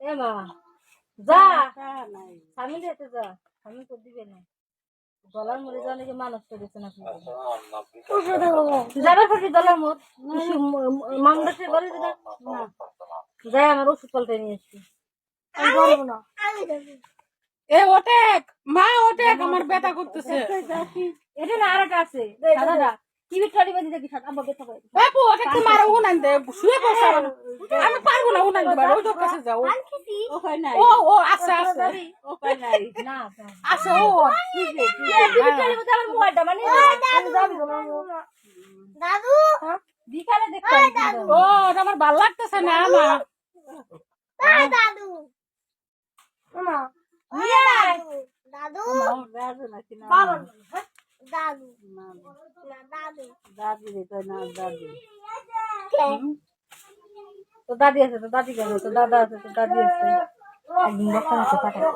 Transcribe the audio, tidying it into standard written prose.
এ মা যা স্বামী দিতে যা স্বামী তো দিবে না গলার মরে যাওয়া নাকি মানুষ করেছে না যাবার পর দলার মোট মাংসের ঘরে না যাই আমার ওষুধ পাল্টে নিয়ে এসছি এ ওটেক মা ওটেক আমার ব্যথা করতেছে এটা না আরেকটা আছে দাদা টিভি টলি বাজি দেখি সাত আব্বা ব্যথা পাই বাপু ওটেক তো মারা উনান দে শুয়ে বসে আমি পারবো না উনান দিবার ওই লোক কাছে যাও ও আছে আছে ওখানে নাই না আছে ও টিভি টলি বাজি আমার মোবাইলটা মানে দাদু বিকালে দেখতাম ও আমার ভালো লাগতেছে না মা দাদু মামা দাদু দাদু নাকি না দাদু না দাদু দাদি রে তো না দাদু তো দাদি আছে তো দাদি কেন তো দাদা আছে তো দাদি আছে একদিন বসে আছে পাঠায়